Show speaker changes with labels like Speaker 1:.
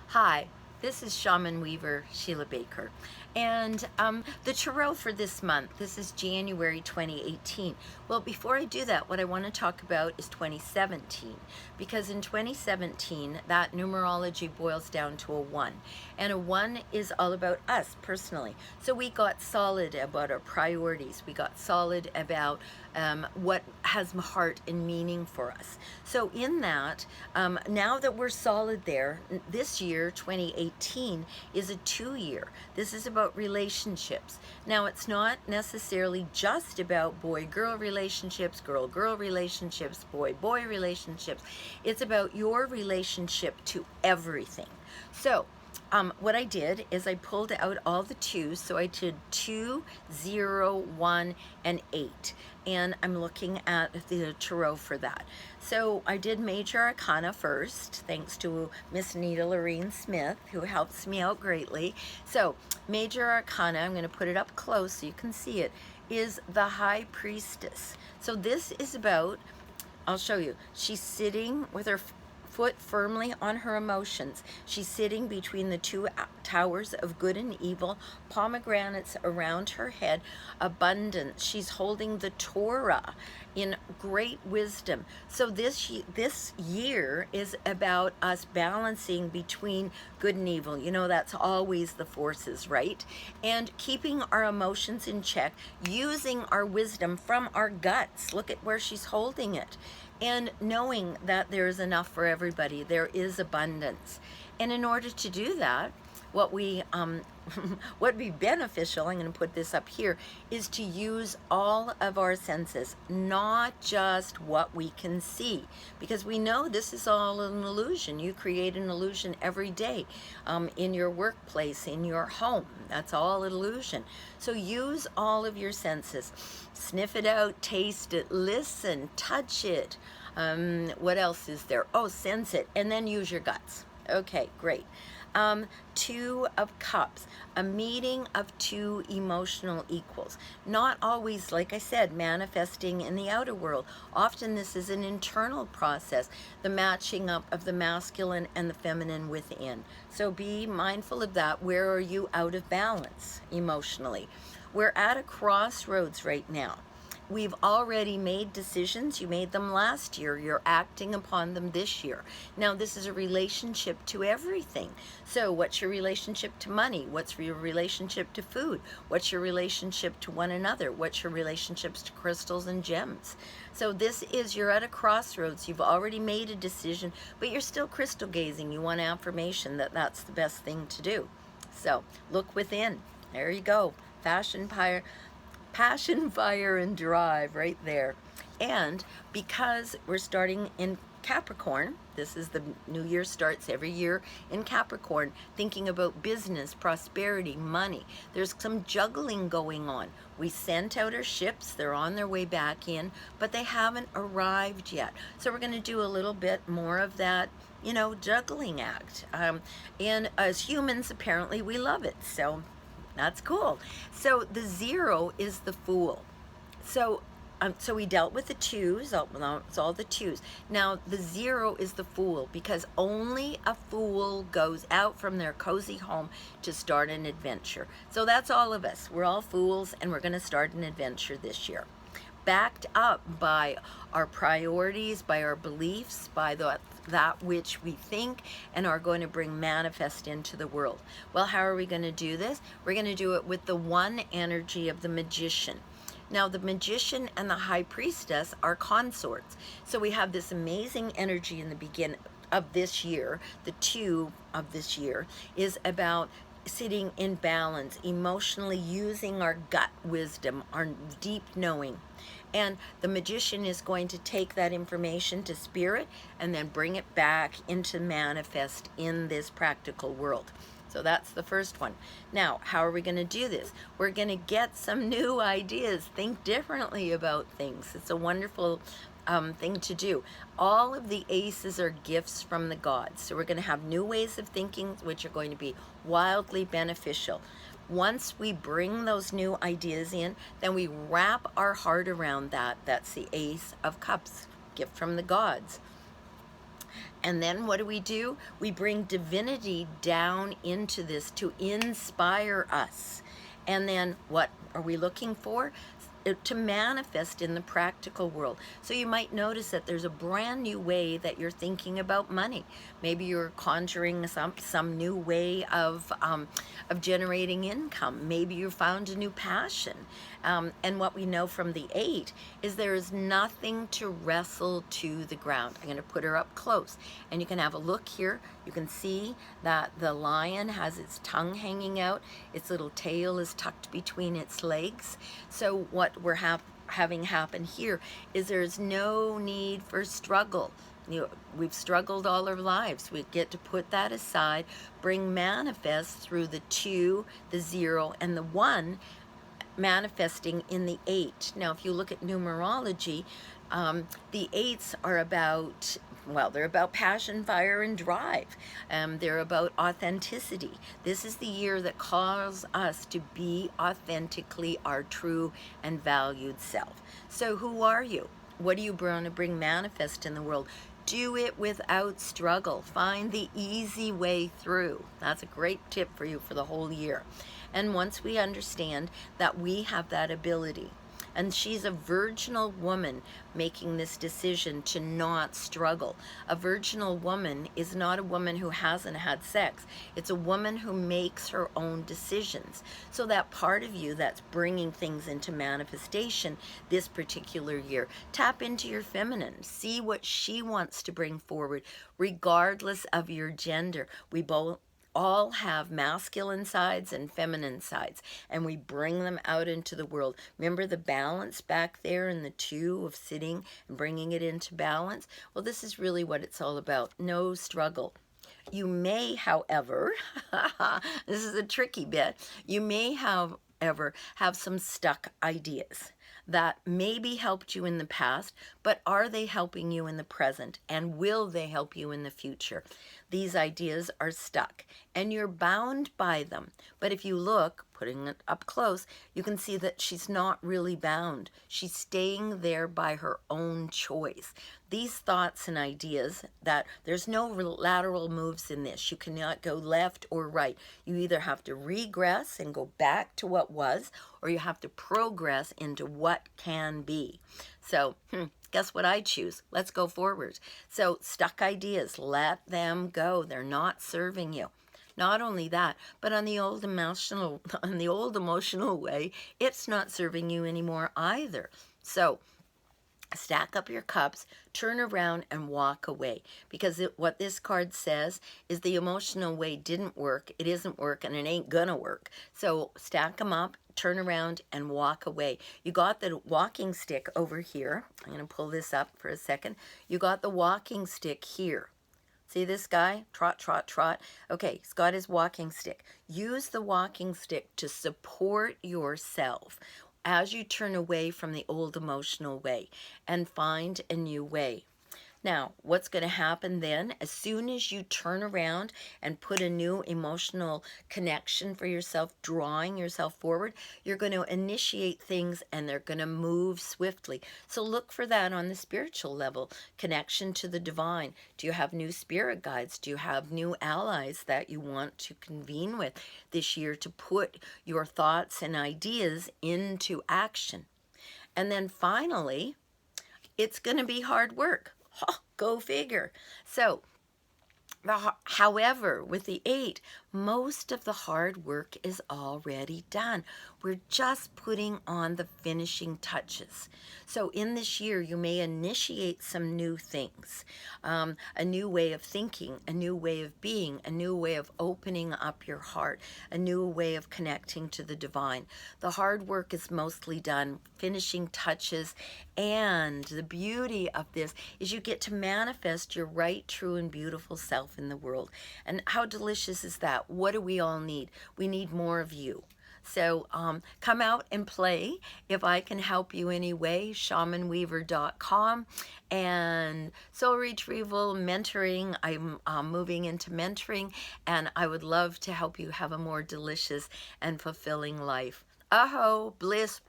Speaker 1: Hi, this is Shaman Weaver, Sheila Baker. And the tarot for this month, this is January 2018. Well, before I do that, what I want to talk about is 2017. Because in 2017, that numerology boils down to a 1. And a 1 is all about us personally. So we got solid about our priorities. We got solid about what has heart and meaning for us. So in that, now that we're solid there, this year, 2018, is a 2-year. This is about relationships. Now, it's not necessarily just about boy-girl relationships, girl-girl relationships, boy-boy relationships. It's about your relationship to everything. So, what I did is I pulled out all the 2s, so I did 2, 0, 1, and 8. And I'm looking at the tarot for that. So I did Major Arcana first, thanks to Miss Nita Lorene Smith, who helps me out greatly. So Major Arcana, I'm going to put it up close so you can see it, is the High Priestess. So this is about, I'll show you, she's sitting with her foot firmly on her emotions. She's sitting between the 2 towers of good and evil, pomegranates around her head, abundance. She's holding the Torah in great wisdom. So this year is about us balancing between good and evil. You know, that's always the forces, right? And keeping our emotions in check, using our wisdom from our guts. Look at where she's holding it. And knowing that there is enough for everybody, there is abundance. And in order to do that, what would be beneficial, I'm going to put this up here, is to use all of our senses, not just what we can see, because we know this is all an illusion. You create an illusion every day, in your workplace, in your home. That's all an illusion. So use all of your senses. Sniff it out, taste it, listen, touch it. What else is there? Oh, sense it, and then use your guts. Okay, great. 2 of Cups, a meeting of 2 emotional equals. Not always, like I said, manifesting in the outer world. Often this is an internal process, the matching up of the masculine and the feminine within. So be mindful of that. Where are you out of balance emotionally? We're at a crossroads right now. We've already made decisions. You made them last year. You're acting upon them this year. Now, this is a relationship to everything. So what's your relationship to money? What's your relationship to food? What's your relationship to one another? What's your relationships to crystals and gems? So this is, you're at a crossroads. You've already made a decision, but you're still crystal gazing. You want affirmation that that's the best thing to do. So look within. There you go. Passion, fire, and drive right there. And because we're starting in Capricorn, this is the new year starts every year in Capricorn, thinking about business, prosperity, money. There's some juggling going on. We sent out our ships, they're on their way back in, but they haven't arrived yet. So we're going to do a little bit more of that, you know, juggling act. And as humans, apparently we love it. So that's cool. So the 0 is the Fool. So we dealt with the 2s. It's all the 2s. Now the 0 is the Fool, because only a fool goes out from their cozy home to start an adventure. So that's all of us. We're all fools, and we're going to start an adventure this year, backed up by our priorities, by our beliefs, by that which we think and are going to bring manifest into the world. Well, how are we going to do this? We're going to do it with the 1 energy of the Magician. Now, the Magician and the High Priestess are consorts. So we have this amazing energy in the beginning of this year. The 2 of this year is about sitting in balance, emotionally using our gut wisdom, our deep knowing. And the Magician is going to take that information to spirit and then bring it back into manifest in this practical world. So that's the first one. Now, how are we going to do this? We're going to get some new ideas, think differently about things. It's a wonderful thing to do. All of the aces are gifts from the gods. So we're going to have new ways of thinking, which are going to be wildly beneficial. Once we bring those new ideas in, then we wrap our heart around that. That's the Ace of Cups, gift from the gods. And then what do? We bring divinity down into this to inspire us. And then what are we looking for? To manifest in the practical world. So you might notice that there's a brand new way that you're thinking about money. Maybe you're conjuring some new way of generating income. Maybe you found a new passion. And what we know from the 8 is there is nothing to wrestle to the ground. I'm going to put her up close, and you can have a look here. You can see that the lion has its tongue hanging out. Its little tail is tucked between its legs. So what we're having happen here is there's no need for struggle. We've struggled all our lives. We get to put that aside, bring manifest through the 2, the 0, and the 1, manifesting in the 8. Now, if you look at numerology, the 8s are about, well, they're about passion, fire, and drive. They're about authenticity. This is the year that calls us to be authentically our true and valued self. So who are you? What do you want to bring manifest in the world? Do it without struggle. Find the easy way through. That's a great tip for you for the whole year. And once we understand that we have that ability, and she's a virginal woman making this decision to not struggle. A virginal woman is not a woman who hasn't had sex. It's a woman who makes her own decisions. So that part of you that's bringing things into manifestation this particular year, tap into your feminine. See what she wants to bring forward, regardless of your gender. We both all have masculine sides and feminine sides, and we bring them out into the world. Remember the balance back there in the 2 of sitting and bringing it into balance? Well, this is really what it's all about. No struggle. You may, however, this is a tricky bit, you may, however, have some stuck ideas that maybe helped you in the past, but are they helping you in the present? And will they help you in the future? These ideas are stuck, and you're bound by them. But if you look, putting it up close, you can see that she's not really bound. She's staying there by her own choice. These thoughts and ideas, that there's no lateral moves in this. You cannot go left or right. You either have to regress and go back to what was, or you have to progress into what can be. So, guess what I choose? Let's go forward. So, stuck ideas, let them go. They're not serving you. Not only that, but on the old emotional way, it's not serving you anymore either. So, stack up your cups, turn around, and walk away. Because what this card says is the emotional way didn't work, it isn't working, and it ain't gonna work. So stack them up, turn around, and walk away. You got the walking stick over here. I'm gonna pull this up for a second. You got the walking stick here. See this guy? Trot, trot, trot. Okay, he's got his walking stick. Use the walking stick to support yourself as you turn away from the old emotional way and find a new way. Now, what's going to happen then? As soon as you turn around and put a new emotional connection for yourself, drawing yourself forward, you're going to initiate things and they're going to move swiftly. So look for that on the spiritual level. Connection to the divine. Do you have new spirit guides? Do you have new allies that you want to convene with this year to put your thoughts and ideas into action? And then finally, it's going to be hard work. Go figure. So, however, with the 8, most of the hard work is already done. We're just putting on the finishing touches. So in this year, you may initiate some new things, a new way of thinking, a new way of being, a new way of opening up your heart, a new way of connecting to the divine. The hard work is mostly done, finishing touches, and the beauty of this is you get to manifest your right, true, and beautiful self in the world. And how delicious is that? What do we all need? We need more of you. So come out and play. If I can help you anyway, shamanweaver.com. And soul retrieval, mentoring. I'm moving into mentoring, and I would love to help you have a more delicious and fulfilling life. Aho, bliss.